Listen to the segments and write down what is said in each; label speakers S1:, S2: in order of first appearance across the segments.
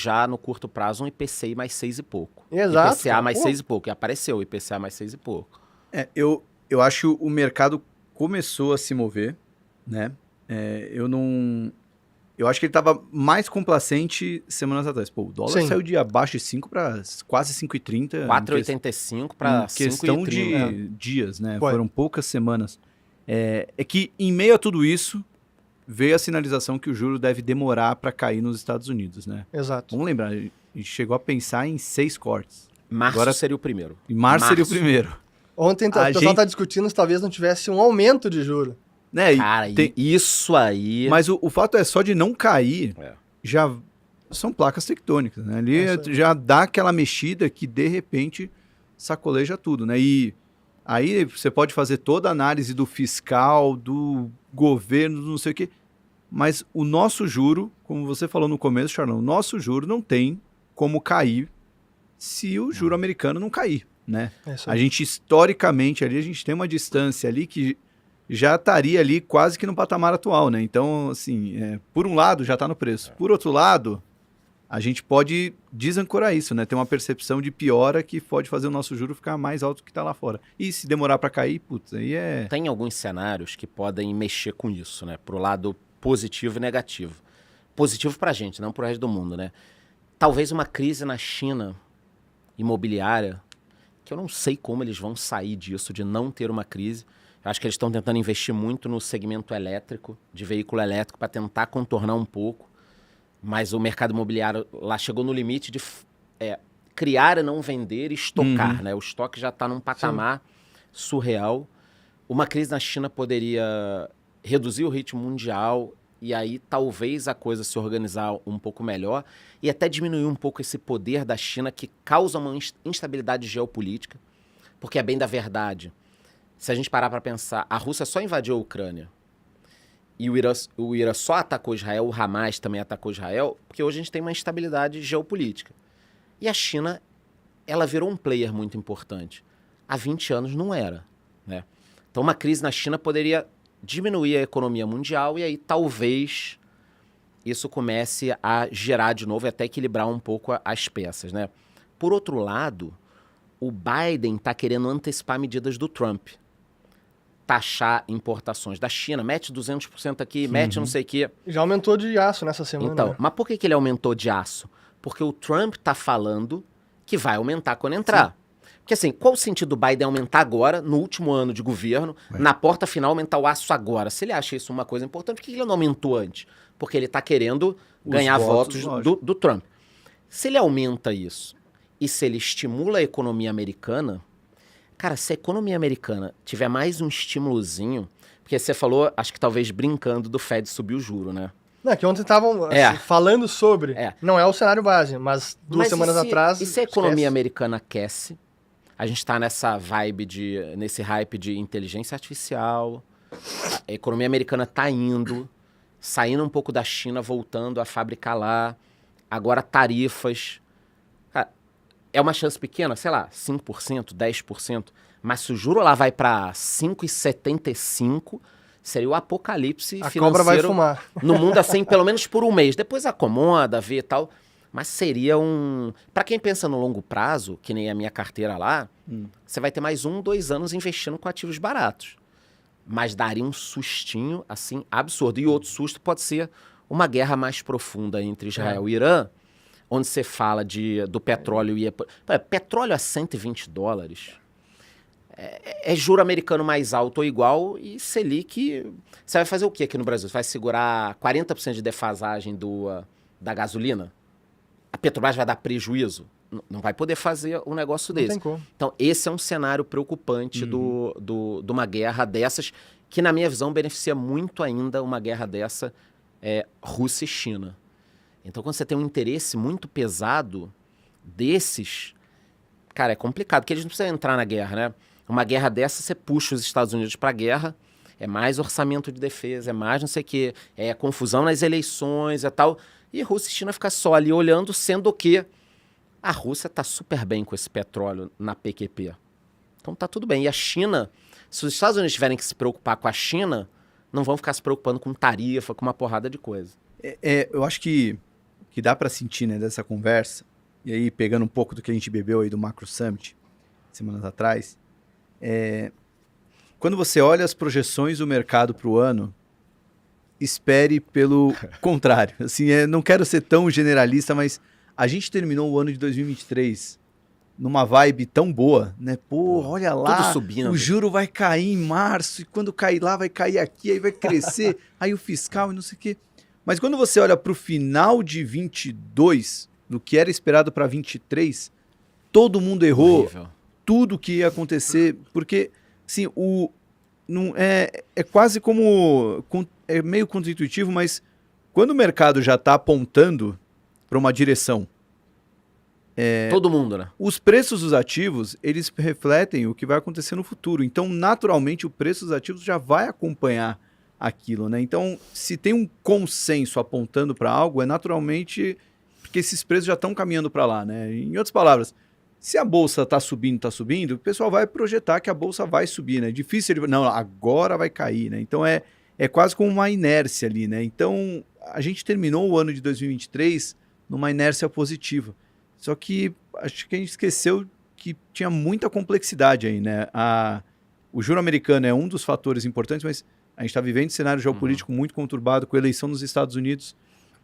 S1: já no curto prazo um IPCI mais 6 e pouco.
S2: Exato,
S1: IPCA
S2: cara.
S1: mais
S2: Pô.
S1: 6 e pouco. E apareceu o IPCA mais 6 e pouco.
S3: Eu acho que o mercado começou a se mover, né? Eu acho que ele estava mais complacente semanas atrás. Pô, o dólar
S2: Sim.
S3: saiu de abaixo de 5 para quase 5,30.
S1: 4,85 para 5,30.
S3: Questão de dias, né?
S2: Foi.
S3: Foram poucas semanas. É que em meio a tudo isso, veio a sinalização que o juro deve demorar para cair nos Estados Unidos, né?
S2: Exato.
S3: Vamos lembrar, a gente chegou a pensar em 6 cortes.
S1: Março
S3: Agora-
S1: seria o primeiro.
S3: Em março seria o primeiro.
S2: Ontem o
S3: A
S2: pessoal
S3: gente-
S2: tá discutindo se talvez não tivesse um aumento de juros.
S3: Né?
S1: Cara, isso aí...
S3: Mas o fato é só de não cair,
S1: É.
S3: já são placas tectônicas, né? Ali
S2: É isso aí.
S3: já dá aquela mexida que de repente sacoleja tudo, né? E aí você pode fazer toda a análise do fiscal, do governo, não sei o quê, mas o nosso juro, como você falou no começo, Charlão, o nosso juro não tem como cair se o juro americano não cair, né?
S2: É isso
S3: A
S2: aí.
S3: gente, historicamente, ali, a gente tem uma distância ali que já estaria ali quase que no patamar atual, né? Então, assim, por um lado, já está no preço. Por outro lado, a gente pode desancorar isso, né? Ter uma percepção de piora que pode fazer o nosso juro ficar mais alto que está lá fora. E se demorar para cair, putz, aí é...
S1: Tem alguns cenários que podem mexer com isso, né? Pro lado positivo e negativo. Positivo pra gente, não pro resto do mundo, né? Talvez uma crise na China imobiliária, que eu não sei como eles vão sair disso, de não ter uma crise. Eu acho que eles estão tentando investir muito no segmento elétrico, de veículo elétrico, para tentar contornar um pouco. Mas o mercado imobiliário lá chegou no limite de criar e não vender e estocar, né? O estoque já está num patamar surreal. Uma crise na China poderia reduzir o ritmo mundial e aí talvez a coisa se organizar um pouco melhor e até diminuir um pouco esse poder da China que causa uma instabilidade geopolítica. Porque é bem da verdade. Se a gente parar para pensar, a Rússia só invadiu a Ucrânia e o Irã só atacou Israel, o Hamas também atacou Israel, porque hoje a gente tem uma instabilidade geopolítica. E a China, ela virou um player muito importante. Há 20 anos não era, né? Então uma crise na China poderia diminuir a economia mundial e aí talvez isso comece a gerar de novo e até equilibrar um pouco as peças, né? Por outro lado, o Biden está querendo antecipar medidas do Trump. Taxar importações da China, mete 200% aqui, mete não sei o quê.
S2: Já aumentou de aço nessa semana.
S1: Então,
S2: né?
S1: mas por que ele aumentou de aço? Porque o Trump tá falando que vai aumentar quando entrar. Porque assim, qual o sentido do Biden aumentar agora, no último ano de governo, na porta final aumentar o aço agora? Se ele acha isso uma coisa importante, por que ele não aumentou antes? Porque ele tá querendo ganhar votos do Trump. Se ele aumenta isso e se ele estimula a economia americana, cara, se a economia americana tiver mais um estímulozinho, porque você falou, acho que talvez brincando, do Fed subir o juro, né?
S2: Não, que ontem estavam falando sobre. Não é o cenário base, mas duas semanas atrás.
S1: E se a economia americana aquece? A gente tá nessa vibe nesse hype de inteligência artificial. A economia americana tá saindo um pouco da China, voltando a fabricar lá. Agora tarifas. Cara, é uma chance pequena, sei lá, 5%, 10%. Mas se o juro lá vai para 5,75%, seria o apocalipse financeiro.
S2: A cobra vai fumar.
S1: No mundo assim, pelo menos por um mês. Depois acomoda, vê e tal. Mas seria Para quem pensa no longo prazo, que nem a minha carteira lá, você vai ter mais 1, 2 anos investindo com ativos baratos. Mas daria um sustinho, assim, absurdo. E outro susto pode ser uma guerra mais profunda entre Israel e Irã, onde você fala do petróleo e... Petróleo a $120. É juro americano mais alto ou igual e Selic... Você vai fazer o que aqui no Brasil? Você vai segurar 40% de defasagem da gasolina? A Petrobras vai dar prejuízo? Não vai poder fazer um negócio desse.
S2: Não tem como.
S1: Então, esse é um cenário preocupante de uma guerra dessas, que, na minha visão, beneficia muito ainda uma guerra dessa, Rússia e China. Então, quando você tem um interesse muito pesado desses, cara, é complicado, porque eles não precisam entrar na guerra, né? Uma guerra dessa, você puxa os Estados Unidos para a guerra, é mais orçamento de defesa, é mais não sei o quê, é confusão nas eleições e tal. E Rússia e China ficam só ali olhando, sendo que a Rússia está super bem com esse petróleo na PQP. Então tá tudo bem. E a China, se os Estados Unidos tiverem que se preocupar com a China, não vão ficar se preocupando com tarifa, com uma porrada de coisa.
S3: Eu acho que que dá para sentir, né, dessa conversa, e aí pegando um pouco do que a gente bebeu aí do Macro Summit, semanas atrás, quando você olha as projeções do mercado para o ano, espere pelo contrário. Assim, não quero ser tão generalista, mas a gente terminou o ano de 2023 numa vibe tão boa, né? Pô, olha lá,
S1: tudo subindo.
S3: O juro vai cair em março, e quando cair lá, vai cair aqui, aí vai crescer, aí o fiscal e não sei o quê. Mas quando você olha para o final de 22, no que era esperado para 23, todo mundo errou. Horrível. Tudo que ia acontecer, porque, assim, não é quase como... É meio contra-intuitivo, mas quando o mercado já está apontando para uma direção...
S1: todo mundo, né?
S3: Os preços dos ativos, eles refletem o que vai acontecer no futuro. Então, naturalmente, o preço dos ativos já vai acompanhar aquilo, né? Então, se tem um consenso apontando para algo, é naturalmente porque esses preços já estão caminhando para lá, né? Em outras palavras, se a bolsa está subindo, o pessoal vai projetar que a bolsa vai subir, né? Difícil ele... Não, agora vai cair, né? Então, é quase como uma inércia ali, né? Então, a gente terminou o ano de 2023 numa inércia positiva. Só que acho que a gente esqueceu que tinha muita complexidade aí, né? O juro americano é um dos fatores importantes, mas a gente está vivendo um cenário geopolítico muito conturbado com a eleição nos Estados Unidos.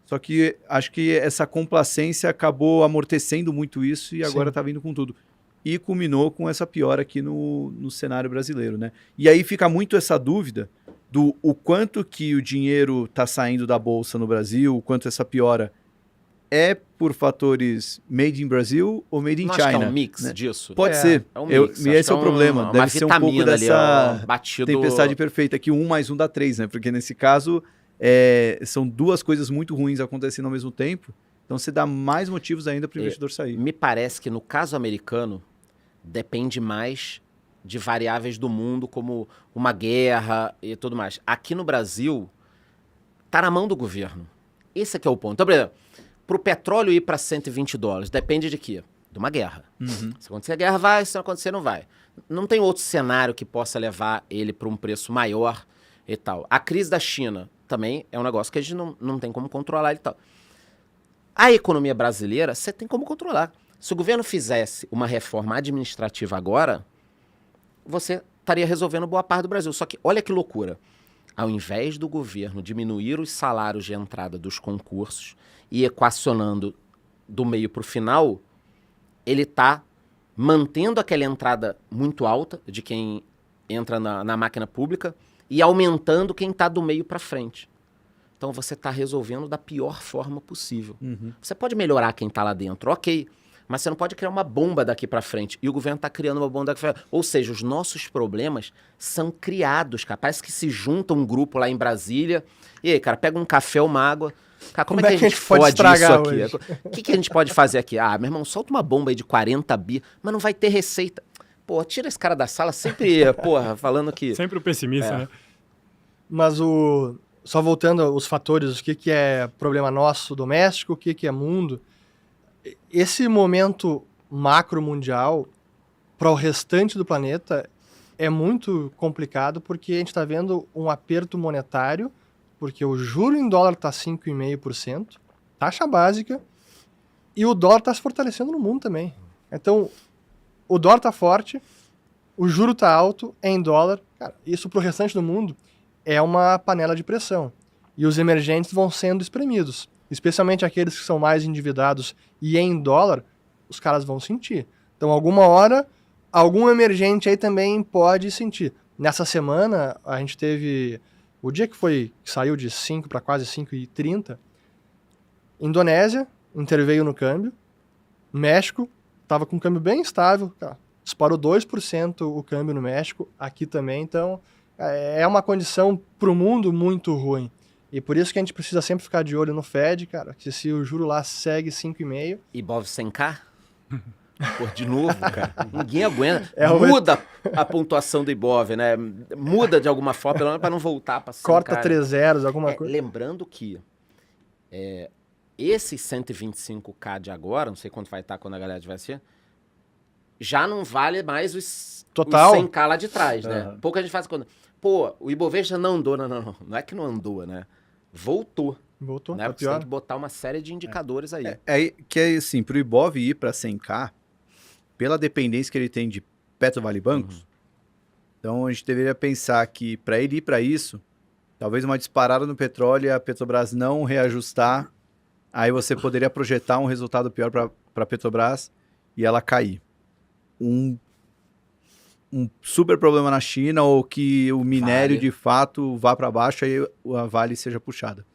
S3: Só que acho que essa complacência acabou amortecendo muito isso e agora está vindo com tudo. E culminou com essa piora aqui no cenário brasileiro, né? E aí fica muito essa dúvida do o quanto que o dinheiro está saindo da Bolsa no Brasil, o quanto essa piora é por fatores made in Brasil ou made in China.
S1: Acho que é um mix disso.
S3: Pode ser.
S1: É um mix.
S3: Esse é o problema. Deve ser um pouco dessa
S1: batido...
S3: tempestade perfeita, que 1 mais 1 dá 3, né? Porque nesse caso... são duas coisas muito ruins acontecendo ao mesmo tempo, então você dá mais motivos ainda para o investidor sair.
S1: Me parece que no caso americano depende mais de variáveis do mundo, como uma guerra e tudo mais. Aqui no Brasil, tá na mão do governo. Esse aqui é o ponto. Então, por exemplo, para o petróleo ir para $120, depende de quê? De uma guerra. Se acontecer a guerra, vai. Se não acontecer, não vai. Não tem outro cenário que possa levar ele para um preço maior e tal. A crise da China também é um negócio que a gente não tem como controlar e tal. A economia brasileira, você tem como controlar. Se o governo fizesse uma reforma administrativa agora, você estaria resolvendo boa parte do Brasil. Só que, olha que loucura. Ao invés do governo diminuir os salários de entrada dos concursos e equacionando do meio para o final, ele está mantendo aquela entrada muito alta de quem entra na máquina pública e aumentando quem está do meio para frente. Então você está resolvendo da pior forma possível. Você pode melhorar quem está lá dentro, ok, mas você não pode criar uma bomba daqui para frente. E o governo está criando uma bomba daqui para frente. Ou seja, os nossos problemas são criados, cara. Parece que se junta um grupo lá em Brasília. E aí, cara, pega um café, uma água. Cara, como é que a gente pode estragar isso aqui? O que a gente pode fazer aqui? Ah, meu irmão, solta uma bomba aí de 40 bi, mas não vai ter receita. Pô, tira esse cara da sala sempre, porra, falando que...
S2: Sempre o pessimista, né? Mas só voltando aos fatores, o que é problema nosso doméstico, o que é mundo... Esse momento macro mundial para o restante do planeta é muito complicado porque a gente está vendo um aperto monetário, porque o juro em dólar está 5,5%, taxa básica, e o dólar está se fortalecendo no mundo também. Então, o dólar está forte, o juro está alto, é em dólar. Cara, isso para o restante do mundo é uma panela de pressão. E os emergentes vão sendo espremidos. Especialmente aqueles que são mais endividados e em dólar, os caras vão sentir. Então, alguma hora, algum emergente aí também pode sentir. Nessa semana, a gente teve... O dia que saiu de 5 para quase 5,30, Indonésia interveio no câmbio, México estava com um câmbio bem estável, cara, disparou 2% o câmbio no México, aqui também, então é uma condição para o mundo muito ruim. E por isso que a gente precisa sempre ficar de olho no Fed, cara, que se o juro lá segue 5,5...
S1: Ibov 100K? Pô, de novo, cara. Ninguém aguenta. Muda a pontuação do Ibov, né? Muda de alguma forma, pelo menos para não voltar para 100K.
S2: Corta 3 zeros, alguma coisa.
S1: Lembrando que esses 125K de agora, não sei quanto vai estar quando a galera vai ser, já não vale mais os 100K lá de trás, né? Pouco a gente faz quando... Pô, o Ibovespa não andou, não é que não andou, né? Voltou.
S2: Voltou,
S1: né?
S2: tá
S1: Porque você tem
S2: pior.
S1: que botar uma série de indicadores aí.
S3: Que é assim, para o Ibov ir para 100K, pela dependência que ele tem de Petro Vale Bancos, então a gente deveria pensar que para ele ir para isso, talvez uma disparada no petróleo e a Petrobras não reajustar, aí você poderia projetar um resultado pior para a Petrobras e ela cair. Um super problema na China ou que o minério de fato vá para baixo e a Vale seja puxada.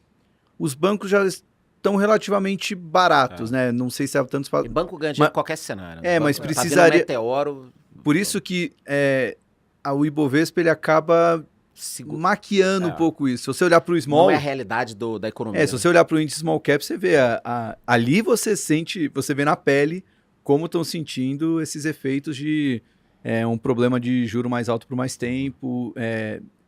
S3: Os bancos já estão relativamente baratos, né? Não sei se é tanto...
S1: E banco ganha dinheiro em qualquer cenário. Né?
S3: Mas
S1: Tá
S3: precisaria...
S1: vindo meteoro...
S3: Por isso que o Ibovespa ele acaba maquiando um pouco isso. Se você olhar para o small...
S1: Não é a realidade da economia.
S3: Se você olhar para o índice small cap, você vê ali você vê na pele como estão sentindo esses efeitos de um problema de juro mais alto por mais tempo.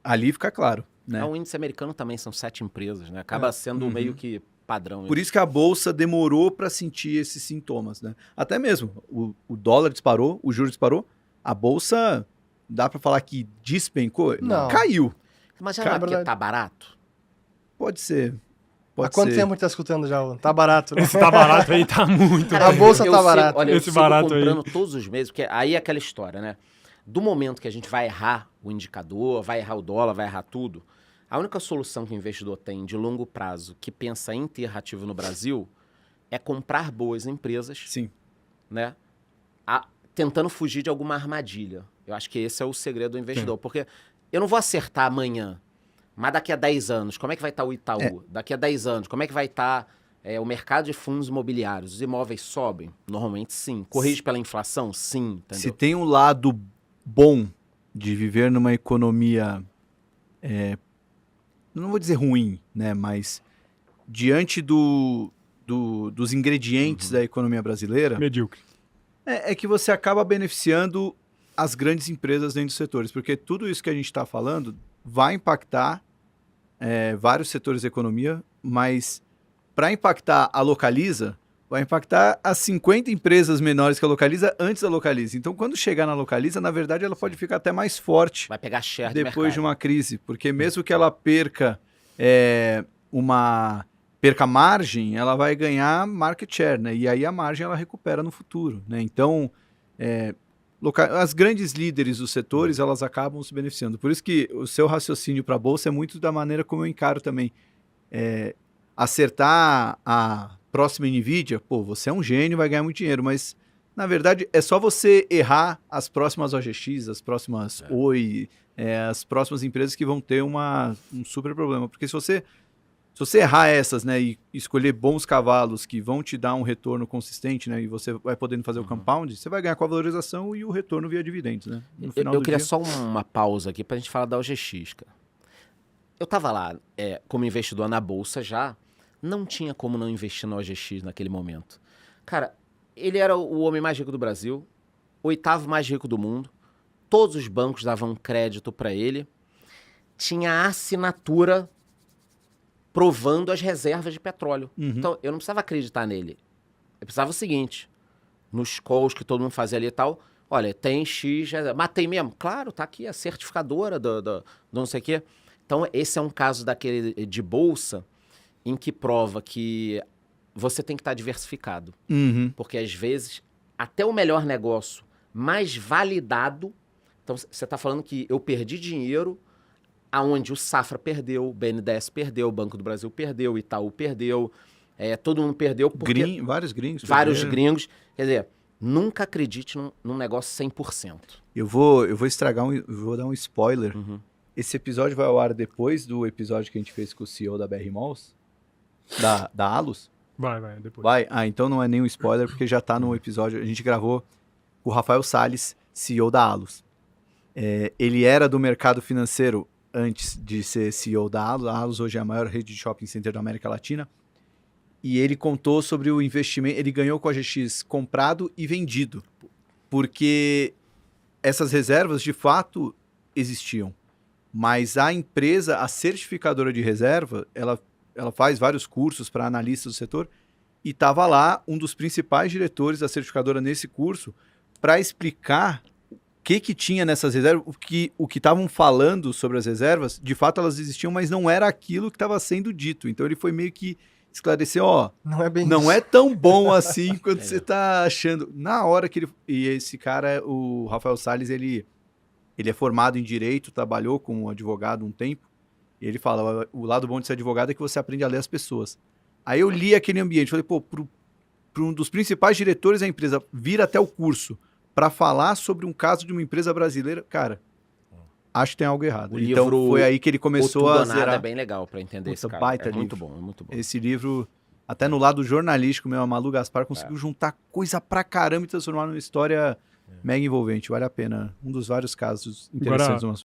S3: Ali fica claro. Né?
S1: O índice americano também são 7 empresas, né? Acaba sendo meio que padrão.
S3: Por isso que a Bolsa demorou para sentir esses sintomas. Né? Até mesmo, o dólar disparou, o juro disparou, a Bolsa, dá para falar que despencou?
S2: Não.
S3: Caiu.
S1: Mas já não é porque tá barato?
S3: Pode ser.
S2: Há quanto tempo a gente tá escutando já? Tá barato, né?
S4: Esse tá barato aí tá muito.
S2: Cara, a bolsa tá barata.
S1: Olha,
S4: Esse
S1: eu sigo
S4: barato
S1: comprando todos os meses, porque aí é aquela história, né? Do momento que a gente vai errar o indicador, vai errar o dólar, vai errar tudo, a única solução que o investidor tem de longo prazo, que pensa em ter ativo no Brasil, é comprar boas empresas,
S3: Sim.
S1: Né? Tentando fugir de alguma armadilha. Eu acho que esse é o segredo do investidor, porque eu não vou acertar amanhã, mas daqui a 10 anos, como é que vai estar o Itaú? Daqui a 10 anos, como é que vai estar o mercado de fundos imobiliários? Os imóveis sobem? Normalmente sim. Corrige pela inflação? Sim. Entendeu?
S3: Se tem um lado bom de viver numa economia, não vou dizer ruim, né? Mas diante dos ingredientes da economia brasileira,
S4: medíocre.
S3: É que você acaba beneficiando as grandes empresas dentro dos setores, porque tudo isso que a gente está falando vai impactar vários setores da economia, mas para impactar a Localiza, vai impactar as 50 empresas menores que a Localiza antes da Localiza. Então, quando chegar na Localiza, na verdade, ela pode ficar até mais forte.
S1: Vai pegar share
S3: depois de uma crise, porque mesmo que ela perca perca margem, ela vai ganhar market share, né? E aí a margem ela recupera no futuro, né? Então, as grandes líderes dos setores, elas acabam se beneficiando. Por isso que o seu raciocínio para a Bolsa é muito da maneira como eu encaro também. Acertar a próxima NVIDIA, você é um gênio, vai ganhar muito dinheiro, mas, na verdade, é só você errar as próximas OGX, as próximas Oi, as próximas empresas que vão ter um super problema. Porque se você errar essas, né, e escolher bons cavalos que vão te dar um retorno consistente, né, e você vai podendo fazer o compound, você vai ganhar com a valorização e o retorno via dividendos, né? No final
S1: eu
S3: do
S1: queria
S3: dia...
S1: só uma pausa aqui pra gente falar da OGX, cara. Eu tava lá como investidor na Bolsa já, não tinha como não investir na OGX naquele momento. Cara, ele era o homem mais rico do Brasil, 8º mais rico do mundo, todos os bancos davam crédito para ele, tinha a assinatura provando as reservas de petróleo. Então, eu não precisava acreditar nele. Eu precisava o seguinte, nos calls que todo mundo fazia ali e tal, olha, tem X, matei mesmo. Claro, tá aqui a certificadora do não sei o quê. Então, esse é um caso daquele de bolsa em que prova que você tem que estar diversificado. Porque, às vezes, até o melhor negócio mais validado... Então, você está falando que eu perdi dinheiro aonde o Safra perdeu, o BNDES perdeu, o Banco do Brasil perdeu, o Itaú perdeu, todo mundo perdeu. Porque
S3: vários gringos.
S1: Vários gringos. Quer dizer, nunca acredite num negócio 100%.
S3: Eu vou vou dar um spoiler. Esse episódio vai ao ar depois do episódio que a gente fez com o CEO da BR Malls, da Alus?
S4: Vai, depois.
S3: Vai? Então não é nenhum spoiler, porque já tá no episódio, a gente gravou com o Rafael Salles, CEO da Alus. Ele era do mercado financeiro antes de ser CEO da Alus. A Alus hoje é a maior rede de shopping center da América Latina. E ele contou sobre o investimento, ele ganhou com a GX comprado e vendido, porque essas reservas de fato existiam. Mas a empresa, a certificadora de reserva, ela faz vários cursos para analistas do setor, e estava lá um dos principais diretores da certificadora nesse curso para explicar que tinha nessas reservas, o que estavam falando sobre as reservas, de fato elas existiam, mas não era aquilo que estava sendo dito. Então ele foi meio que esclarecer, ó,
S2: Não é bem
S3: não
S2: isso.
S3: é tão bom assim quanto você tá achando. Na hora que ele... E esse cara, o Rafael Salles, ele é formado em Direito, trabalhou como advogado um tempo, e ele fala, o lado bom de ser advogado é que você aprende a ler as pessoas. Aí eu li aquele ambiente, falei, pô, para um dos principais diretores da empresa vir até o curso para falar sobre um caso de uma empresa brasileira, cara, acho que tem algo errado.
S1: O
S3: Então
S1: livro
S3: foi aí que ele
S1: O
S3: começou
S1: Tudo
S3: a
S1: ou Nada
S3: zerar.
S1: é bem legal pra entender
S3: Puta,
S1: esse cara.
S3: baita
S1: É muito
S3: livro.
S1: bom, é muito bom.
S3: Esse livro, até no lado jornalístico mesmo, a Malu Gaspar conseguiu juntar coisa pra caramba e transformar numa história mega envolvente. Vale a pena. Um dos vários casos interessantes do nosso